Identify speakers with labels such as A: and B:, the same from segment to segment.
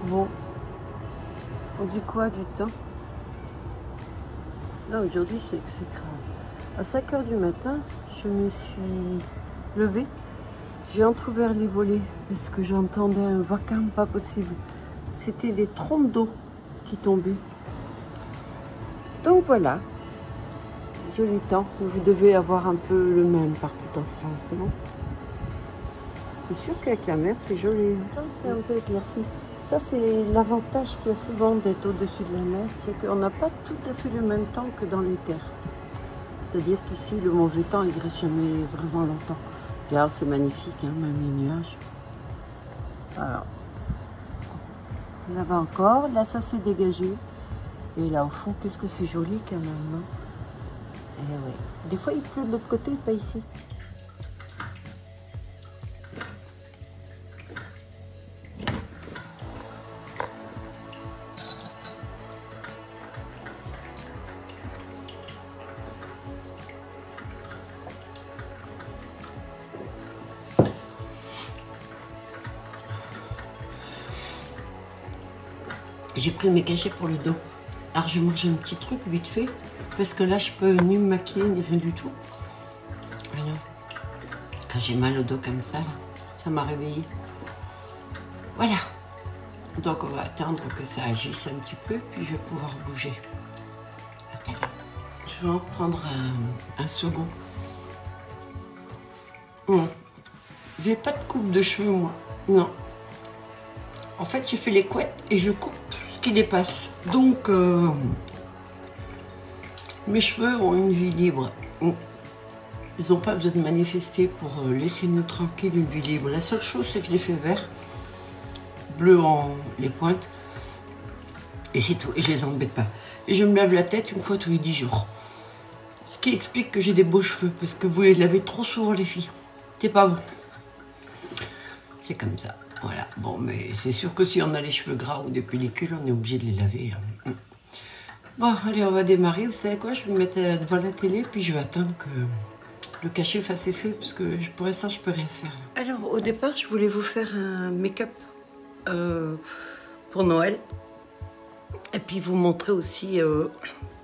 A: Bon, on dit quoi du temps? Là, aujourd'hui, c'est exécrable. À 5 h du matin, je me suis levée. J'ai entrouvert les volets parce que j'entendais un vacarme pas possible. C'était des trompes d'eau qui tombaient. Donc voilà, joli temps. Vous devez avoir un peu le même partout en France, non? C'est sûr qu'avec la mer, c'est joli. Ça, c'est un peu éclairci. Ça, c'est l'avantage qu'il y a souvent d'être au-dessus de la mer, c'est qu'on n'a pas tout à fait le même temps que dans les terres. C'est-à-dire qu'ici, le mauvais temps, il ne reste jamais vraiment longtemps. Regarde, c'est magnifique, hein, même les nuages. Alors, là-bas encore, là, ça s'est dégagé. Et là, au fond, qu'est-ce que c'est joli quand même, hein? Eh ouais. Des fois, il pleut de l'autre côté, pas ici. J'ai pris mes cachets pour le dos. Alors je mange un petit truc vite fait, parce que là je peux ni me maquiller ni rien du tout. Alors, quand j'ai mal au dos comme ça, là, ça m'a réveillée. Voilà. Donc on va attendre que ça agisse un petit peu, puis je vais pouvoir bouger. Attends, je vais en prendre un second. Non. J'ai pas de coupe de cheveux moi. Non. En fait j'ai fait les couettes et je coupe ce qui dépasse. Donc mes cheveux ont une vie libre. Ils n'ont pas besoin de manifester pour laisser nous tranquilles une vie libre. La seule chose, c'est que je les fais vert, bleu en les pointes, et c'est tout. Et je les embête pas. Et je me lave la tête une fois tous les 10 jours. Ce qui explique que j'ai des beaux cheveux, parce que vous les lavez trop souvent les filles. C'est pas bon. C'est comme ça. Voilà. Bon, mais c'est sûr que si on a les cheveux gras ou des pellicules, on est obligé de les laver. Bon, allez, on va démarrer. Vous savez quoi? Je vais me mettre devant la télé, puis je vais attendre que le cachet fasse effet, parce que pour l'instant, je peux rien faire. Alors, au départ, je voulais vous faire un make-up pour Noël. Et puis vous montrer aussi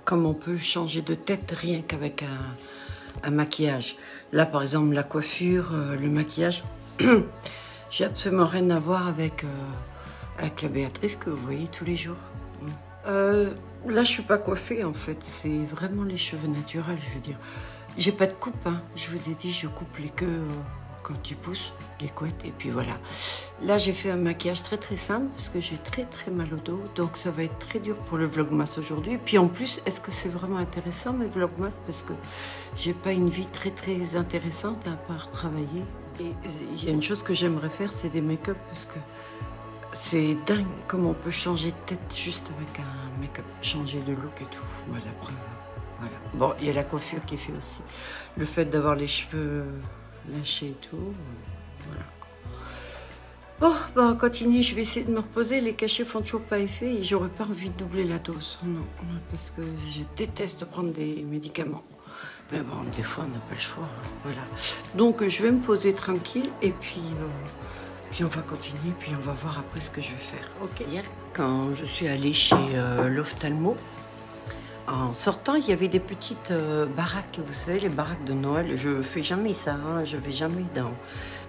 A: comment on peut changer de tête rien qu'avec un maquillage. Là, par exemple, la coiffure, le maquillage, j'ai absolument rien à voir avec la Béatrice que vous voyez tous les jours. Là, je suis pas coiffée, en fait. C'est vraiment les cheveux naturels, je veux dire. J'ai pas de coupe, hein. Je vous ai dit, je coupe les queues quand ils poussent, les couettes, et puis voilà. Là, j'ai fait un maquillage très très simple parce que j'ai très très mal au dos, donc ça va être très dur pour le vlogmas aujourd'hui. Et puis en plus, est-ce que c'est vraiment intéressant mes vlogmas? Parce que j'ai pas une vie très très intéressante à part travailler. Et il y a une chose que j'aimerais faire, c'est des make-up parce que c'est dingue comment on peut changer de tête juste avec un make-up, changer de look et tout. Voilà, la preuve. Voilà. Bon, il y a la coiffure qui fait aussi. Le fait d'avoir les cheveux lâchés et tout. Voilà. Bon, bah on continue, je vais essayer de me reposer. Les cachets font toujours pas effet et j'aurais pas envie de doubler la dose. Non, parce que je déteste prendre des médicaments. Mais bon, des fois, on n'a pas le choix. Voilà. Donc, je vais me poser tranquille et puis on va continuer, puis on va voir après ce que je vais faire. Ok. Hier, quand je suis allée chez l'ophtalmo, en sortant, il y avait des petites baraques, vous savez, les baraques de Noël. Je fais jamais ça, hein, je vais jamais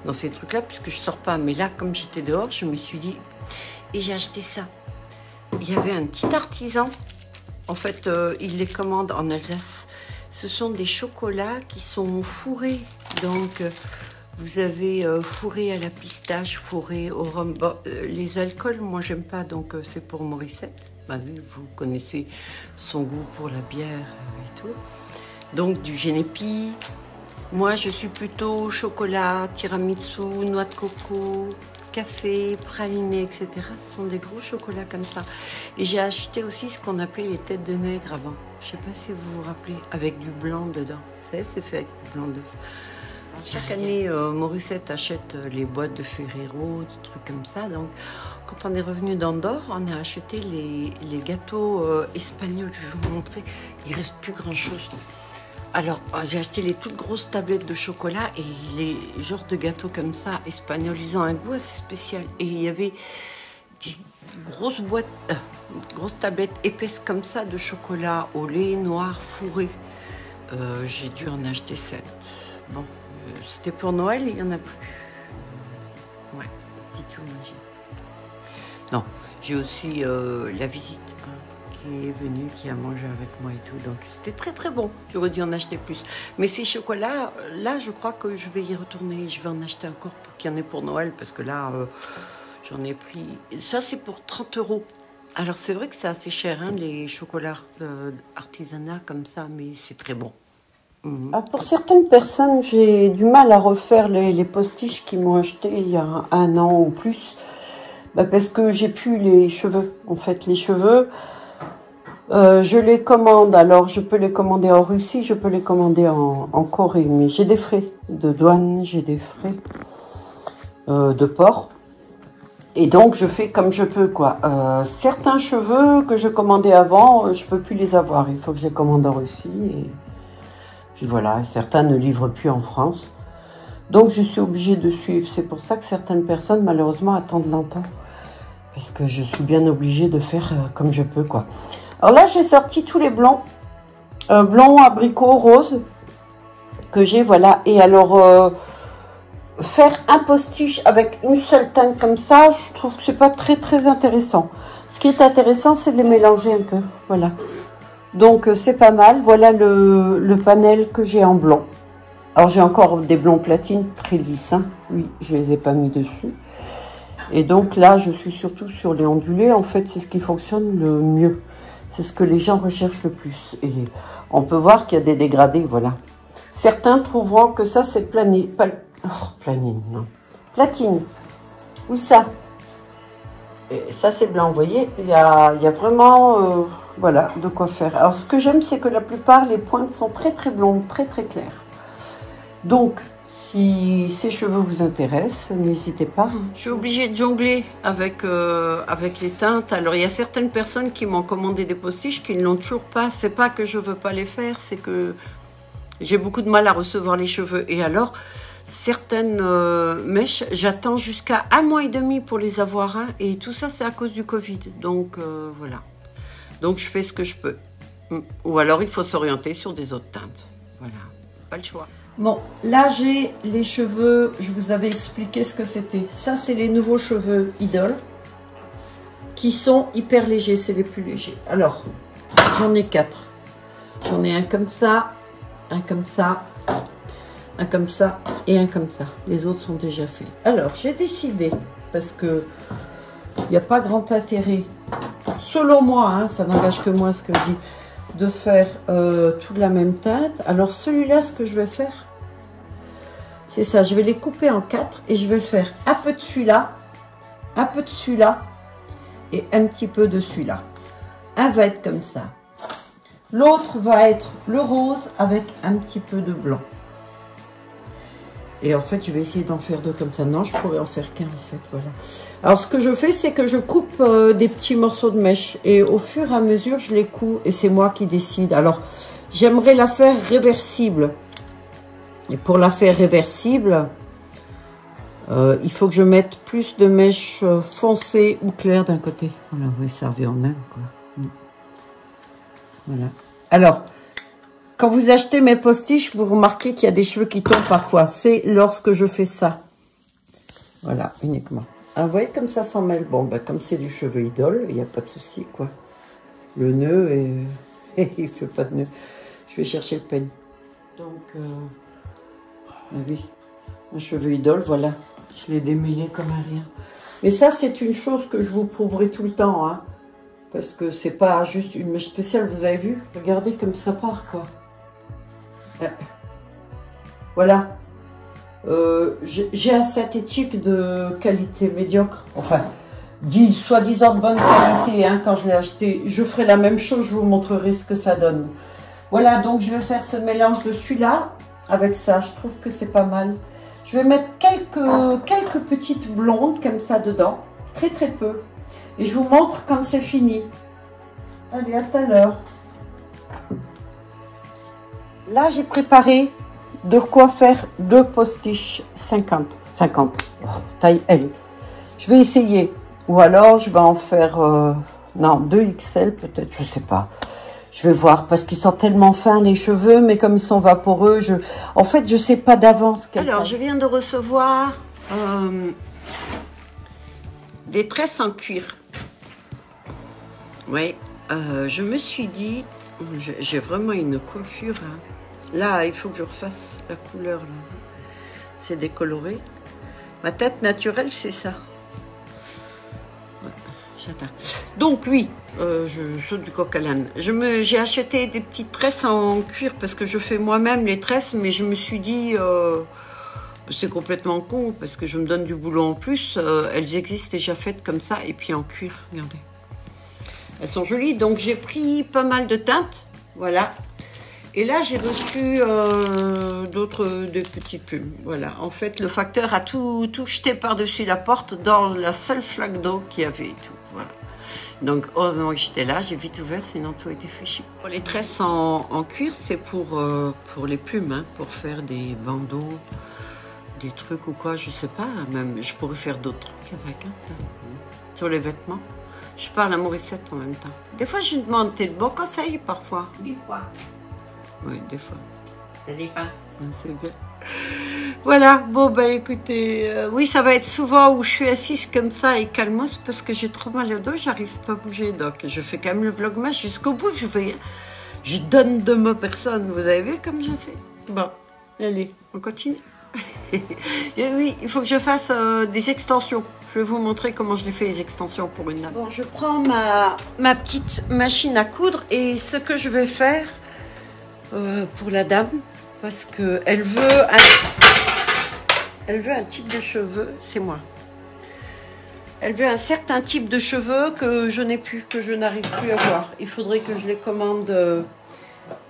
A: dans ces trucs-là, puisque je sors pas. Mais là, comme j'étais dehors, je me suis dit, et j'ai acheté ça. Il y avait un petit artisan, en fait, il les commande en Alsace. Ce sont des chocolats qui sont fourrés, donc vous avez fourré à la pistache, fourré au rhum. Bon, les alcools, moi, j'aime pas, donc c'est pour Morissette. Bah oui, vous connaissez son goût pour la bière et tout. Donc du génépi. Moi, je suis plutôt chocolat, tiramisu, noix de coco, café, praliné, etc. Ce sont des gros chocolats comme ça. Et j'ai acheté aussi ce qu'on appelait les têtes de nègre avant. Je ne sais pas si vous vous rappelez, avec du blanc dedans. Vous savez, c'est fait avec du blanc d'œuf. Chaque année, Morissette achète les boîtes de Ferrero, des trucs comme ça. Donc, quand on est revenu d'Andorre, on a acheté les gâteaux espagnols. Je vais vous montrer. Il ne reste plus grand-chose. Alors, j'ai acheté les toutes grosses tablettes de chocolat et les genres de gâteaux comme ça, espagnols, ils ont un goût assez spécial. Et il y avait grosses boîtes, grosses tablettes épaisses comme ça de chocolat au lait noir fourré. J'ai dû en acheter 7. Bon, c'était pour Noël, il n'y en a plus. Ouais, petit tout magique. Non, j'ai aussi la visite qui est venue, qui a mangé avec moi et tout. Donc c'était très très bon. J'aurais dû en acheter plus. Mais ces chocolats, là, je crois que je vais y retourner. Je vais en acheter encore pour qu'il y en ait pour Noël. Parce que là, j'en ai pris... Ça, c'est pour 30 €. Alors c'est vrai que c'est assez cher, hein, les chocolats artisanat comme ça. Mais c'est très bon.
B: Ah, pour certaines personnes, j'ai du mal à refaire les postiches qu'ils m'ont acheté il y a 1 an ou plus. Bah parce que j'ai plus les cheveux. En fait, les cheveux, je les commande. Alors, je peux les commander en Russie, je peux les commander en Corée. Mais j'ai des frais de douane, j'ai des frais de port. Et donc, je fais comme je peux, quoi. Certains cheveux que je commandais avant, je peux plus les avoir. Il faut que je les commande en Russie. Et puis voilà, certains ne livrent plus en France. Donc, je suis obligée de suivre. C'est pour ça que certaines personnes, malheureusement, attendent longtemps. Parce que je suis bien obligée de faire comme je peux, quoi. Alors là, j'ai sorti tous les blancs. Blanc, abricot, rose. Que j'ai, voilà. Et alors, faire un postiche avec une seule teinte comme ça, je trouve que c'est pas très, très intéressant. Ce qui est intéressant, c'est de les mélanger un peu. Voilà. Donc, c'est pas mal. Voilà le panel que j'ai en blanc. Alors, j'ai encore des blonds platine très lisses. Hein. Oui, je les ai pas mis dessus. Et donc, là, je suis surtout sur les ondulés. En fait, c'est ce qui fonctionne le mieux. C'est ce que les gens recherchent le plus. Et on peut voir qu'il y a des dégradés, voilà. Certains trouveront que ça, c'est planine. Planine, non. Platine. Où ça? Et ça, c'est blanc, vous voyez. Il y a vraiment... voilà, de quoi faire. Alors, ce que j'aime, c'est que la plupart, les pointes sont très, très blondes, très, très claires. Donc, si ces cheveux vous intéressent, n'hésitez pas.
A: Je suis obligée de jongler avec les teintes. Alors, il y a certaines personnes qui m'ont commandé des postiches qui ne l'ont toujours pas. C'est pas que je veux pas les faire, c'est que j'ai beaucoup de mal à recevoir les cheveux. Et alors, certaines mèches, j'attends jusqu'à 1 mois et demi pour les avoir. Hein, et tout ça, c'est à cause du Covid. Donc, voilà. Donc, je fais ce que je peux. Ou alors, il faut s'orienter sur des autres teintes. Voilà, pas le choix.
B: Bon, là j'ai les cheveux, je vous avais expliqué ce que c'était. Ça, c'est les nouveaux cheveux Idol, qui sont hyper légers, c'est les plus légers. Alors, j'en ai 4. J'en ai un comme ça, un comme ça, un comme ça et un comme ça. Les autres sont déjà faits. Alors, j'ai décidé, parce que il n'y a pas grand intérêt, selon moi, hein, ça n'engage que moi ce que je dis, de faire toute la même teinte. Alors celui-là, ce que je vais faire, c'est ça, je vais les couper en 4 et je vais faire un peu de celui-là, un peu de celui-là et un petit peu de celui-là. Un va être comme ça, l'autre va être le rose avec un petit peu de blanc. Et en fait, je vais essayer d'en faire 2 comme ça. Non, je pourrais en faire qu'un en fait, voilà. Alors, ce que je fais, c'est que je coupe des petits morceaux de mèche. Et au fur et à mesure, je les couds. Et c'est moi qui décide. Alors, j'aimerais la faire réversible. Et pour la faire réversible, il faut que je mette plus de mèche foncée ou claire d'un côté. Voilà, vous les servez en même, quoi. Voilà. Alors... Quand vous achetez mes postiches, vous remarquez qu'il y a des cheveux qui tombent parfois. C'est lorsque je fais ça. Voilà, uniquement. Ah, vous voyez comme ça s'en mêle. Bon, ben, comme c'est du cheveu Idol, il n'y a pas de souci, quoi. Le nœud, et il ne fait pas de nœud. Je vais chercher le peigne. Donc, ah oui, un cheveu Idol, voilà. Je l'ai démêlé comme un rien. Mais ça, c'est une chose que je vous prouverai tout le temps, hein. Parce que c'est pas juste une mèche spéciale, vous avez vu? Regardez comme ça part, quoi. Voilà. J'ai un synthétique de qualité médiocre. Enfin, soi-disant de bonne qualité, hein, quand je l'ai acheté. Je ferai la même chose, je vous montrerai ce que ça donne. Voilà, donc je vais faire ce mélange de celui-là avec ça. Je trouve que c'est pas mal. Je vais mettre quelques petites blondes comme ça dedans. Très très peu. Et je vous montre quand c'est fini. Allez, à tout à l'heure. Là, j'ai préparé de quoi faire 2 postiches 50. Oh, taille L. Je vais essayer. Ou alors, je vais en faire, non, 2 XL peut-être, je sais pas. Je vais voir, parce qu'ils sont tellement fins, les cheveux, mais comme ils sont vaporeux, en fait, je sais pas d'avance.
A: Alors, je viens de recevoir des tresses en cuir. Oui, je me suis dit, j'ai vraiment une coiffure. Hein. Là, il faut que je refasse la couleur. C'est décoloré. Ma tête naturelle, c'est ça. Ouais, j'atteins. Donc oui, je saute du coq à l'âne. J'ai acheté des petites tresses en cuir parce que je fais moi-même les tresses, mais je me suis dit, c'est complètement con parce que je me donne du boulot en plus. Elles existent déjà faites comme ça et puis en cuir, regardez. Elles sont jolies, donc j'ai pris pas mal de teintes, voilà. Et là, j'ai reçu des petites plumes, voilà. En fait, le facteur a tout jeté par-dessus la porte dans la seule flaque d'eau qu'il y avait et tout, voilà. Donc, heureusement que j'étais là, j'ai vite ouvert, sinon tout était fichu. Pour les tresses en cuir, c'est pour les plumes, hein, pour faire des bandeaux, des trucs ou quoi, je sais pas, même, je pourrais faire d'autres trucs avec, hein, ça, sur les vêtements. Je parle à Morissette en même temps. Des fois, je lui demande, t'es de bons conseils, parfois.
C: Des fois.
A: Oui, des fois.
C: Ça dépend.
A: C'est bien. Voilà, bon, ben écoutez, oui, ça va être souvent où je suis assise comme ça et calmos parce que j'ai trop mal au dos, j'arrive pas à bouger. Donc, je fais quand même le vlogmas jusqu'au bout. Je donne de ma personne. Vous avez vu comme je sais? Bon, allez, on continue. Et oui, il faut que je fasse des extensions. Je vais vous montrer comment je les fais, les extensions pour une dame. Bon, je prends ma petite machine à coudre et ce que je vais faire pour la dame, parce qu'elle veut un type de cheveux, c'est moi. Elle veut un certain type de cheveux que je n'ai plus, que je n'arrive plus à voir. Il faudrait que je les commande.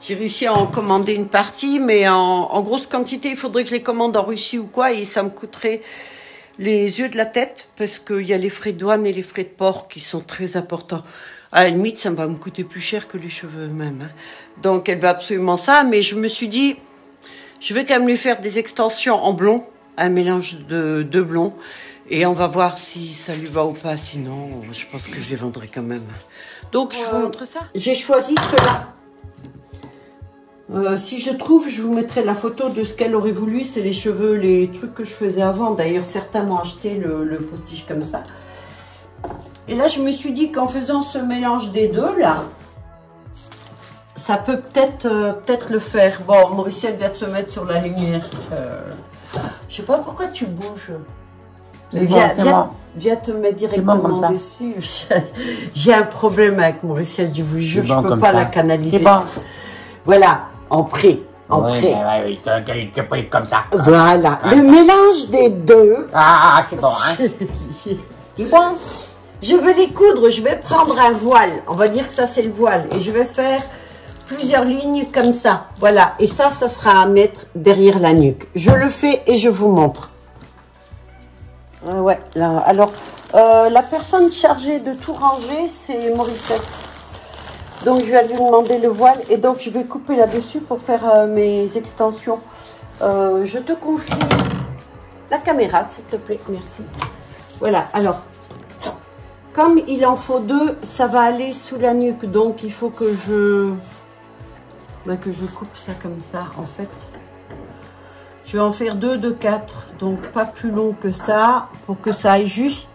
A: J'ai réussi à en commander une partie, mais en grosse quantité, il faudrait que je les commande en Russie ou quoi, et ça me coûterait les yeux de la tête, parce qu'il y a les frais de douane et les frais de port qui sont très importants. À la limite, ça va me coûter plus cher que les cheveux eux-mêmes. Hein. Donc, elle veut absolument ça, mais je me suis dit, je vais quand même lui faire des extensions en blond, un mélange de blond, et on va voir si ça lui va ou pas, sinon, je pense que je les vendrai quand même. Donc, je vous montre ça.
B: J'ai choisi cela. Si je trouve, je vous mettrai la photo de ce qu'elle aurait voulu. C'est les cheveux, les trucs que je faisais avant. D'ailleurs, certains m'ont acheté le postiche comme ça. Et là, je me suis dit qu'en faisant ce mélange des deux, là, ça peut peut-être le faire. Bon, Morissette vient de se mettre sur la lumière. Je sais pas pourquoi tu bouges. Mais viens te mettre directement dessus. J'ai un problème avec Morissette, je vous jure, je peux pas la canaliser.
C: Bon.
B: Voilà. En pré.
C: Oui, tu pris comme ça.
B: Voilà. Le mélange des deux.
C: Ah, c'est bon, hein. C'est bon.
B: Je vais les coudre. Je vais prendre un voile. On va dire que ça, c'est le voile. Et je vais faire plusieurs lignes comme ça. Voilà. Et ça sera à mettre derrière la nuque. Je le fais et je vous montre. Ouais. Là, alors, la personne chargée de tout ranger, c'est Morissette. Donc, je vais lui demander le voile et donc je vais couper là-dessus pour faire mes extensions. Je te confie la caméra, s'il te plaît. Merci. Voilà. Alors, comme il en faut deux, ça va aller sous la nuque. Donc, il faut que je coupe ça comme ça, en fait. Je vais en faire 2 de 4. Donc, pas plus long que ça. Pour que ça aille juste,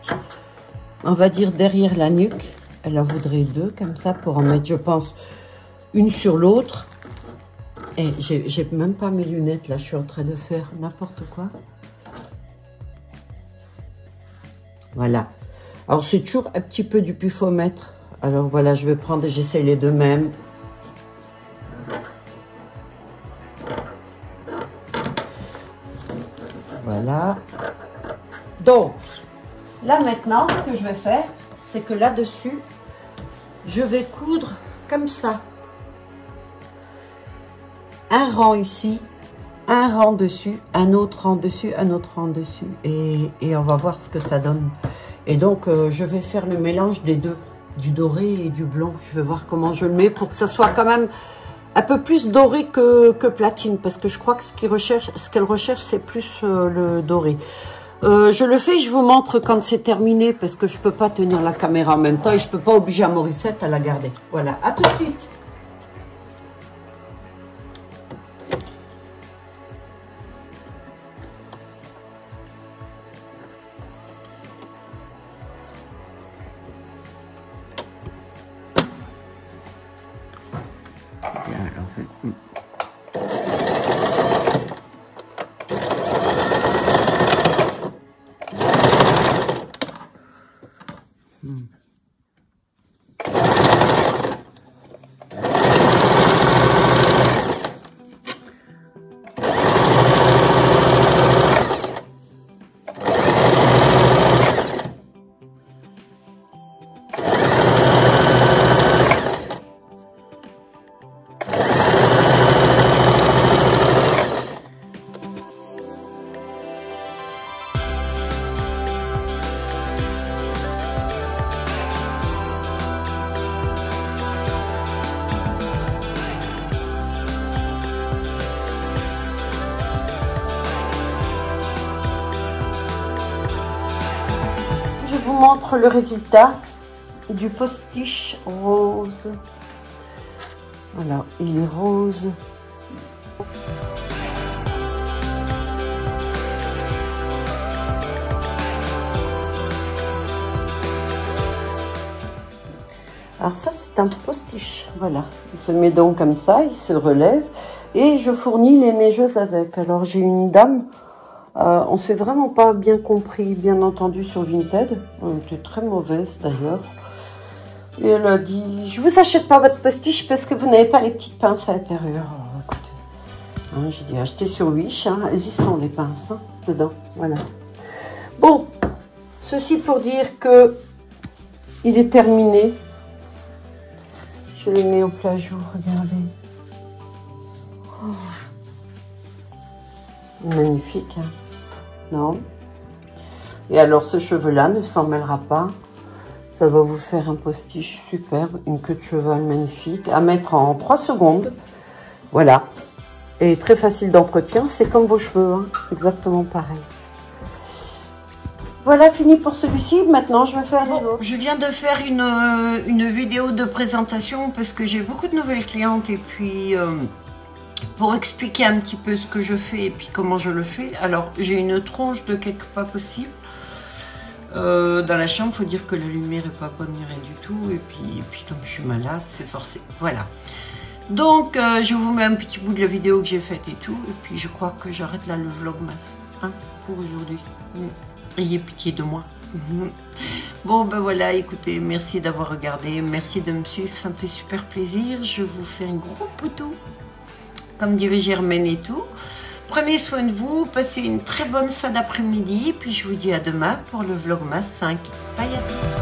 B: on va dire, derrière la nuque. Elle en voudrait 2 comme ça pour en mettre, je pense, une sur l'autre. Et j'ai même pas mes lunettes là, je suis en train de faire n'importe quoi. Voilà. Alors c'est toujours un petit peu du pufomètre. Alors voilà, je vais prendre et j'essaie les deux mêmes. Voilà. Donc, là maintenant, ce que je vais faire, c'est que là-dessus, je vais coudre comme ça. Un rang ici, un rang dessus, un autre rang dessus, un autre rang dessus. Et on va voir ce que ça donne. Et donc, je vais faire le mélange des deux, du doré et du blond. Je vais voir comment je le mets pour que ça soit quand même un peu plus doré que platine. Parce que je crois que ce qu'elle recherche, c'est plus le doré. Je le fais, je vous montre quand c'est terminé parce que je peux pas tenir la caméra en même temps et je peux pas obliger à Morissette à la garder. Voilà, à tout de suite. Je vous montre le résultat du postiche rose. Voilà, il est rose. Alors ça, c'est un postiche. Voilà, il se met donc comme ça, il se relève et je fournis les neigeuses avec. Alors j'ai une dame. On s'est vraiment pas bien compris, bien entendu sur Vinted. Elle était très mauvaise d'ailleurs. Et elle a dit, je vous achète pas votre postiche parce que vous n'avez pas les petites pinces à l'intérieur. Hein, j'ai dit, achetez sur Wish, hein, elles y sont les pinces hein, dedans. Voilà. Bon, ceci pour dire que il est terminé. Je les mets au plat jour, regardez. Oh. Magnifique, hein. Non. Et alors ce cheveu-là ne s'en mêlera pas. Ça va vous faire un postiche superbe, une queue de cheval magnifique, à mettre en 3 secondes. Voilà. Et très facile d'entretien, c'est comme vos cheveux, hein. Exactement pareil. Voilà, fini pour celui-ci. Maintenant, je vais faire les autres.
A: Je viens de faire une vidéo de présentation parce que j'ai beaucoup de nouvelles clientes et puis... pour expliquer un petit peu ce que je fais et puis comment je le fais. Alors, j'ai une tronche de cake pas possible. Dans la chambre, il faut dire que la lumière est pas bonne ni rien du tout. Et puis comme je suis malade, c'est forcé. Voilà. Donc, je vous mets un petit bout de la vidéo que j'ai faite et tout. Et puis, je crois que j'arrête là le vlogmas hein, pour aujourd'hui. Ayez pitié de moi. Bon, ben voilà, écoutez, merci d'avoir regardé. Merci de me suivre, ça me fait super plaisir. Je vous fais un gros poutou. Comme dirait Germaine et tout. Prenez soin de vous, passez une très bonne fin d'après-midi, puis je vous dis à demain pour le vlogmas 5. Bye à tous.